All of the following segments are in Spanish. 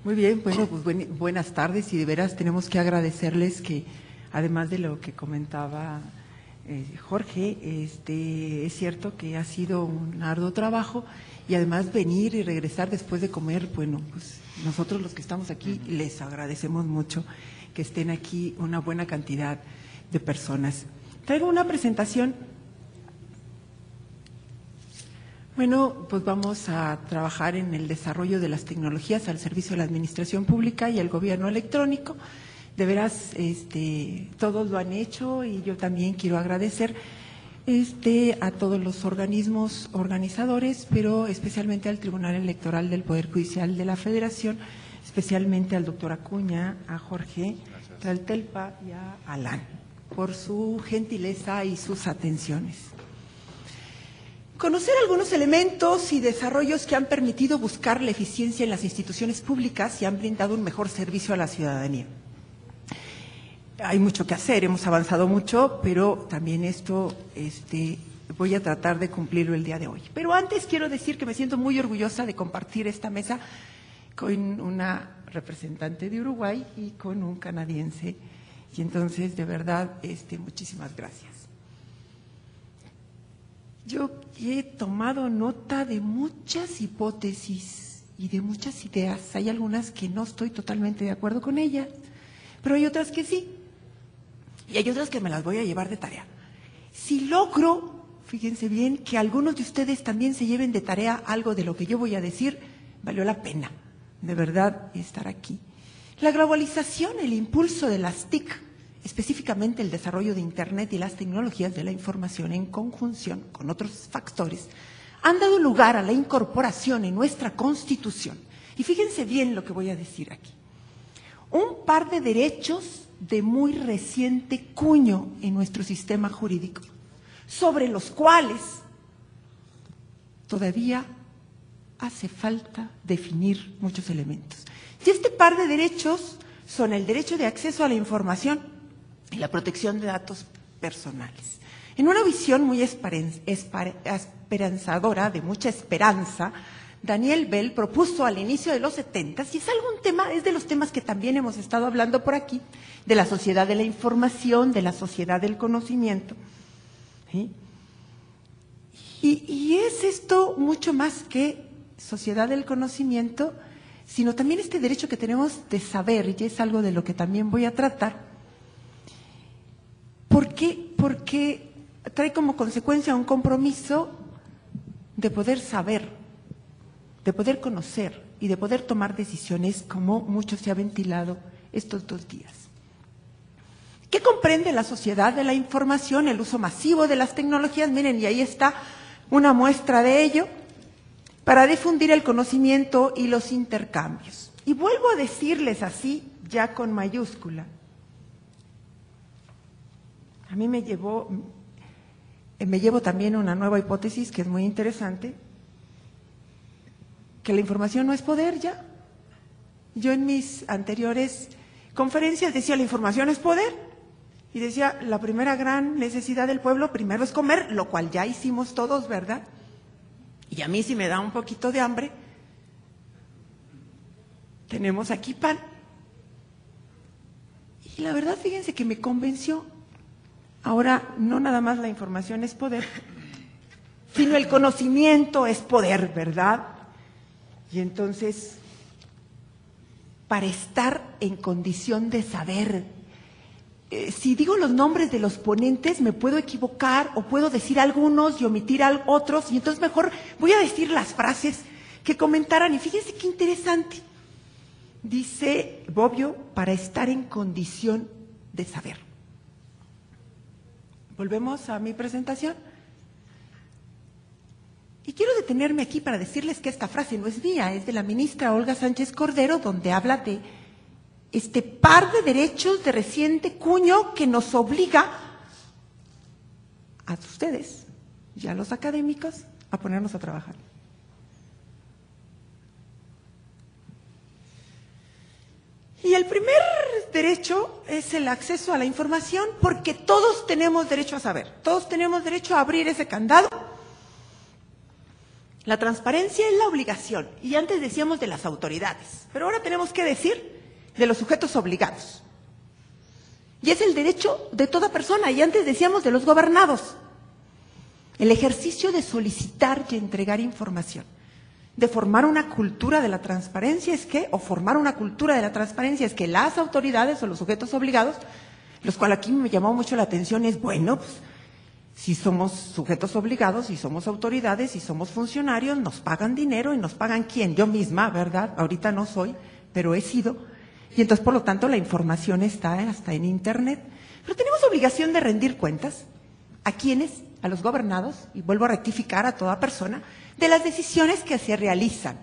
Muy bien, bueno, pues buenas tardes y de veras tenemos que agradecerles que, además de lo que comentaba Jorge, es cierto que ha sido un arduo trabajo y además venir y regresar después de comer, bueno, pues nosotros los que estamos aquí les agradecemos mucho que estén aquí una buena cantidad de personas. Traigo una presentación. Bueno, pues vamos a trabajar en el desarrollo de las tecnologías al servicio de la administración pública y el gobierno electrónico. De veras, todos lo han hecho y yo también quiero agradecer a todos los organismos organizadores, pero especialmente al Tribunal Electoral del Poder Judicial de la Federación, especialmente al doctor Acuña, a Jorge Traltelpa y a Alan, por su gentileza y sus atenciones. Conocer algunos elementos y desarrollos que han permitido buscar la eficiencia en las instituciones públicas y han brindado un mejor servicio a la ciudadanía. Hay mucho que hacer, hemos avanzado mucho, pero también esto voy a tratar de cumplirlo el día de hoy. Pero antes quiero decir que me siento muy orgullosa de compartir esta mesa con una representante de Uruguay y con un canadiense. Y entonces, de verdad, muchísimas gracias. Yo he tomado nota de muchas hipótesis y de muchas ideas. Hay algunas que no estoy totalmente de acuerdo con ellas, pero hay otras que sí. Y hay otras que me las voy a llevar de tarea. Si logro, fíjense bien, que algunos de ustedes también se lleven de tarea algo de lo que yo voy a decir, valió la pena, de verdad, estar aquí. La globalización, el impulso de las TIC, específicamente el desarrollo de Internet y las tecnologías de la información en conjunción con otros factores, han dado lugar a la incorporación en nuestra Constitución. Y fíjense bien lo que voy a decir aquí. Un par de derechos de muy reciente cuño en nuestro sistema jurídico, sobre los cuales todavía hace falta definir muchos elementos. Y este par de derechos son el derecho de acceso a la información y la protección de datos personales. En una visión muy esperanzadora, de mucha esperanza, Daniel Bell propuso al inicio de los 70, y es de los temas que también hemos estado hablando por aquí, de la sociedad de la información, de la sociedad del conocimiento. ¿Sí? Y es esto mucho más que sociedad del conocimiento, sino también este derecho que tenemos de saber, y es algo de lo que también voy a tratar. ¿Por qué? Porque trae como consecuencia un compromiso de poder saber, de poder conocer y de poder tomar decisiones, como mucho se ha ventilado estos 2 días. ¿Qué comprende la sociedad de la información? El uso masivo de las tecnologías. Miren, y ahí está una muestra de ello, para difundir el conocimiento y los intercambios. Y vuelvo a decirles así, ya con mayúscula. A mí me llevo también una nueva hipótesis que es muy interesante, que la información no es poder ya. Yo en mis anteriores conferencias decía la información es poder, y decía la primera gran necesidad del pueblo primero es comer, lo cual ya hicimos todos, ¿verdad? Y a mí si me da un poquito de hambre, tenemos aquí pan. Y la verdad, fíjense que me convenció. Ahora, no nada más la información es poder, sino el conocimiento es poder, ¿verdad? Y entonces, para estar en condición de saber, si digo los nombres de los ponentes, me puedo equivocar o puedo decir algunos y omitir otros, y entonces mejor voy a decir las frases que comentaran. Y fíjense qué interesante. Dice Bobbio, para estar en condición de saber. Volvemos a mi presentación. Y quiero detenerme aquí para decirles que esta frase no es mía, es de la ministra Olga Sánchez Cordero, donde habla de este par de derechos de reciente cuño que nos obliga a ustedes y a los académicos a ponernos a trabajar. Y el primer derecho es el acceso a la información, porque todos tenemos derecho a saber, todos tenemos derecho a abrir ese candado La transparencia es la obligación, y antes decíamos de las autoridades, pero ahora tenemos que decir de los sujetos obligados. Y es el derecho de toda persona, y antes decíamos de los gobernados. El ejercicio de solicitar y entregar información, de formar una cultura de la transparencia formar una cultura de la transparencia es que las autoridades o los sujetos obligados, los cuales aquí me llamó mucho la atención, es bueno, pues, si somos sujetos obligados, si somos autoridades, si somos funcionarios, nos pagan dinero y nos pagan ¿quién? Yo misma, ¿verdad? Ahorita no soy, pero he sido. Y entonces, por lo tanto, la información está hasta en Internet. Pero tenemos obligación de rendir cuentas. ¿A quiénes? A los gobernados, y vuelvo a rectificar a toda persona, de las decisiones que se realizan.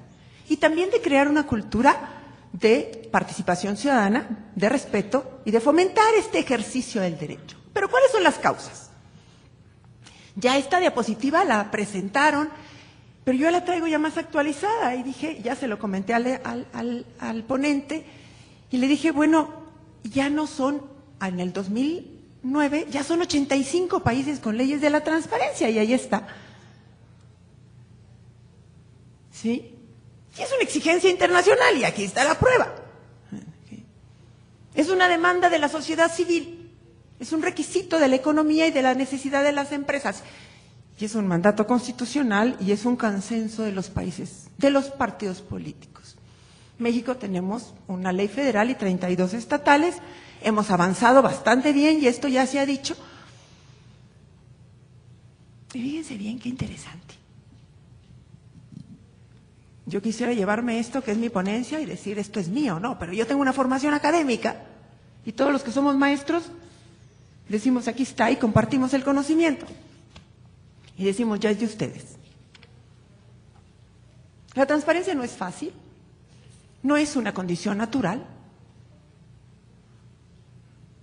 Y también de crear una cultura de participación ciudadana, de respeto y de fomentar este ejercicio del derecho. Pero ¿cuáles son las causas? Ya esta diapositiva la presentaron, pero yo la traigo ya más actualizada y dije, ya se lo comenté al ponente, y le dije, bueno, ya no son, en el 2009, ya son 85 países con leyes de la transparencia, y ahí está. ¿Sí? Y es una exigencia internacional, y aquí está la prueba. Es una demanda de la sociedad civil. Es un requisito de la economía y de la necesidad de las empresas. Y es un mandato constitucional y es un consenso de los países, de los partidos políticos. México tenemos una ley federal y 32 estatales. Hemos avanzado bastante bien y esto ya se ha dicho. Y fíjense bien qué interesante. Yo quisiera llevarme esto, que es mi ponencia, y decir esto es mío, no, pero yo tengo una formación académica y todos los que somos maestros decimos aquí está y compartimos el conocimiento. Y decimos ya es de ustedes. La transparencia no es fácil, no es una condición natural.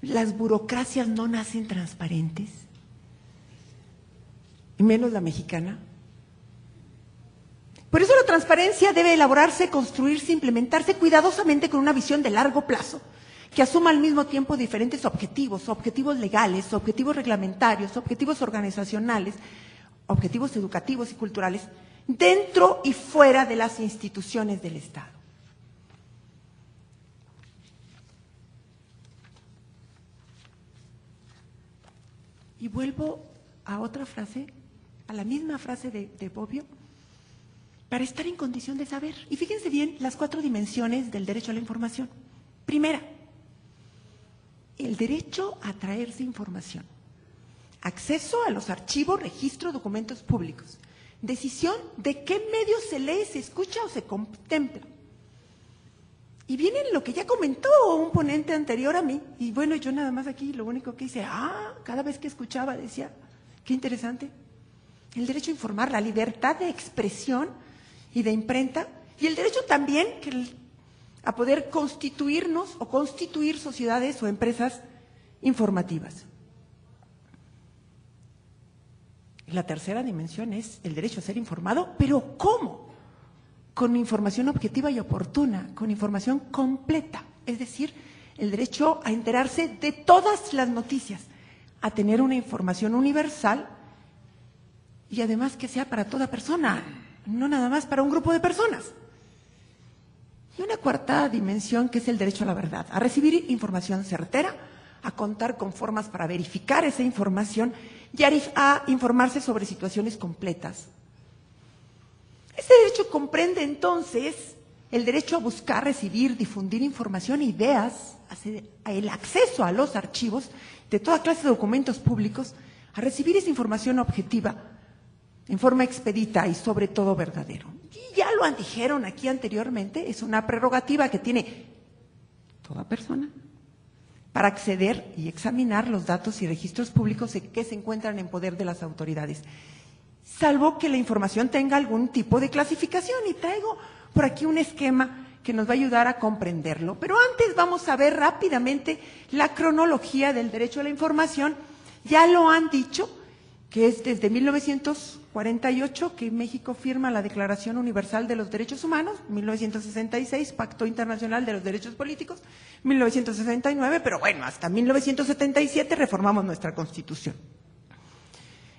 Las burocracias no nacen transparentes, y menos la mexicana. Por eso la transparencia debe elaborarse, construirse, implementarse cuidadosamente con una visión de largo plazo, que asuma al mismo tiempo diferentes objetivos, objetivos legales, objetivos reglamentarios, objetivos organizacionales, objetivos educativos y culturales, dentro y fuera de las instituciones del Estado. Y vuelvo a otra frase, a la misma frase de Bobbio, para estar en condición de saber. Y fíjense bien las 4 dimensiones del derecho a la información. Primera, el derecho a traerse información. Acceso a los archivos, registros, documentos públicos. Decisión de qué medios se lee, se escucha o se contempla. Y viene lo que ya comentó un ponente anterior a mí. Y bueno, yo nada más aquí lo único que hice, cada vez que escuchaba decía, qué interesante. El derecho a informar, la libertad de expresión y de imprenta. Y el derecho también a poder constituirnos o constituir sociedades o empresas informativas. La tercera dimensión es el derecho a ser informado, pero ¿cómo? Con información objetiva y oportuna, con información completa, es decir, el derecho a enterarse de todas las noticias, a tener una información universal y además que sea para toda persona, no nada más para un grupo de personas. Y una cuarta dimensión que es el derecho a la verdad, a recibir información certera, a contar con formas para verificar esa información y a informarse sobre situaciones completas. Este derecho comprende entonces el derecho a buscar, recibir, difundir información, ideas, el acceso a los archivos de toda clase de documentos públicos, a recibir esa información objetiva en forma expedita y sobre todo verdadero. Y ya lo dijeron aquí anteriormente, es una prerrogativa que tiene toda persona para acceder y examinar los datos y registros públicos que se encuentran en poder de las autoridades, salvo que la información tenga algún tipo de clasificación. Y traigo por aquí un esquema que nos va a ayudar a comprenderlo. Pero antes vamos a ver rápidamente la cronología del derecho a la información. Ya lo han dicho, que es desde 1948 que México firma la Declaración Universal de los Derechos Humanos, 1966, Pacto Internacional de los Derechos Políticos, 1969, pero bueno, hasta 1977 reformamos nuestra Constitución.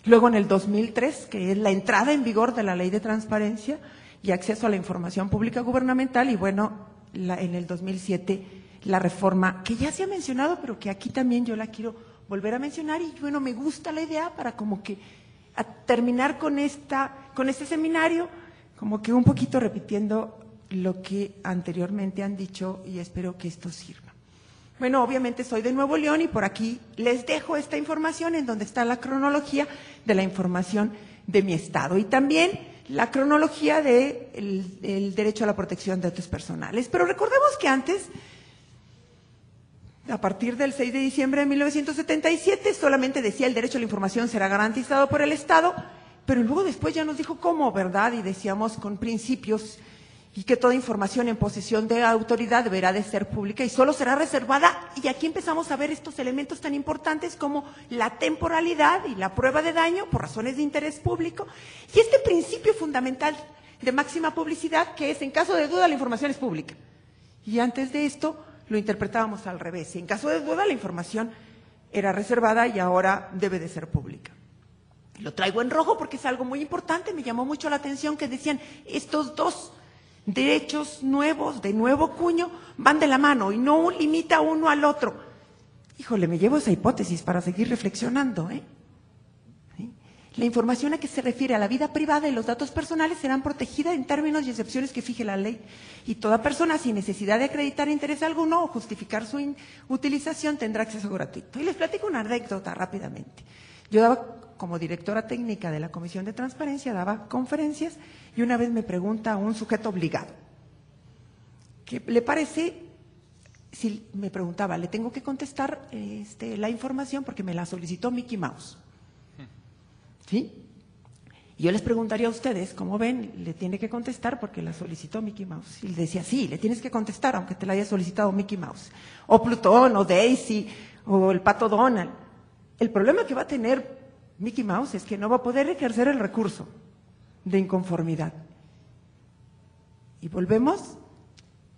Luego en el 2003, que es la entrada en vigor de la Ley de Transparencia y Acceso a la Información Pública Gubernamental, y bueno, en el 2007 la reforma, que ya se ha mencionado, pero que aquí también yo la quiero volver a mencionar, y bueno, me gusta la idea para como que a terminar con este seminario, como que un poquito repitiendo lo que anteriormente han dicho, y espero que esto sirva. Bueno, obviamente soy de Nuevo León y por aquí les dejo esta información en donde está la cronología de la información de mi estado y también la cronología del derecho a la protección de datos personales. Pero recordemos que antes, a partir del 6 de diciembre de 1977, solamente decía el derecho a la información será garantizado por el Estado, pero luego después ya nos dijo cómo, ¿verdad? Y decíamos con principios y que toda información en posesión de autoridad deberá de ser pública y solo será reservada. Y aquí empezamos a ver estos elementos tan importantes como la temporalidad y la prueba de daño por razones de interés público y este principio fundamental de máxima publicidad que es en caso de duda la información es pública. Y antes de esto lo interpretábamos al revés. En caso de duda la información era reservada y ahora debe de ser pública. Lo traigo en rojo porque es algo muy importante, me llamó mucho la atención que decían estos dos derechos nuevos, de nuevo cuño, van de la mano y no limita uno al otro. Híjole, me llevo esa hipótesis para seguir reflexionando, ¿Sí? La información a que se refiere a la vida privada y los datos personales serán protegidas en términos y excepciones que fije la ley. Y toda persona sin necesidad de acreditar interés alguno o justificar su utilización tendrá acceso gratuito. Y les platico una anécdota rápidamente. Yo daba, como directora técnica de la Comisión de Transparencia, daba conferencias y una vez me pregunta un sujeto obligado, ¿qué le parece? Si me preguntaba, le tengo que contestar la información porque me la solicitó Mickey Mouse. ¿Sí? Y yo les preguntaría a ustedes, ¿cómo ven? Le tiene que contestar porque la solicitó Mickey Mouse. Y le decía, sí, le tienes que contestar aunque te la haya solicitado Mickey Mouse. O Plutón, o Daisy, o el Pato Donald. El problema que va a tener Mickey Mouse es que no va a poder ejercer el recurso de inconformidad. Y volvemos,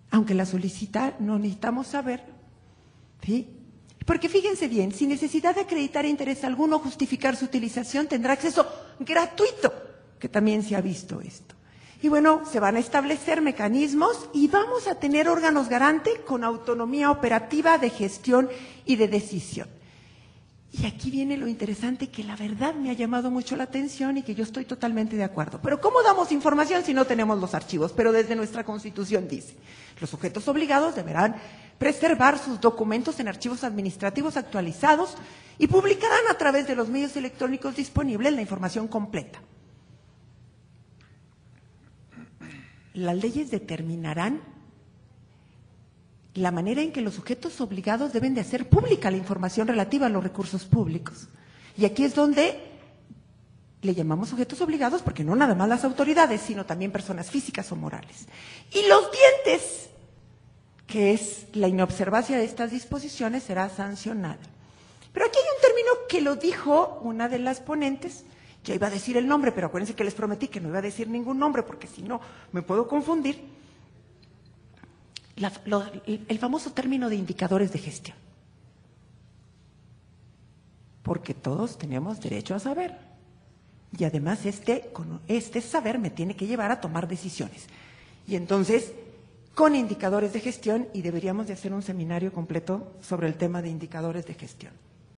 aunque la solicita, no necesitamos saber, ¿sí? Porque fíjense bien, sin necesidad de acreditar interés alguno o justificar su utilización, tendrá acceso gratuito, que también se ha visto esto. Y bueno, se van a establecer mecanismos y vamos a tener órganos garante con autonomía operativa de gestión y de decisión. Y aquí viene lo interesante que la verdad me ha llamado mucho la atención y que yo estoy totalmente de acuerdo. Pero ¿cómo damos información si no tenemos los archivos? Pero desde nuestra Constitución dice, los sujetos obligados deberán preservar sus documentos en archivos administrativos actualizados y publicarán a través de los medios electrónicos disponibles la información completa. Las leyes determinarán la manera en que los sujetos obligados deben de hacer pública la información relativa a los recursos públicos. Y aquí es donde le llamamos sujetos obligados porque no nada más las autoridades, sino también personas físicas o morales. Y los dientes, que es la inobservancia de estas disposiciones, será sancionada. Pero aquí hay un término que lo dijo una de las ponentes, ya iba a decir el nombre, pero acuérdense que les prometí que no iba a decir ningún nombre porque si no me puedo confundir. El famoso término de indicadores de gestión. Porque todos tenemos derecho a saber. Y además con este saber me tiene que llevar a tomar decisiones. Y entonces, con indicadores de gestión, y deberíamos de hacer un seminario completo sobre el tema de indicadores de gestión.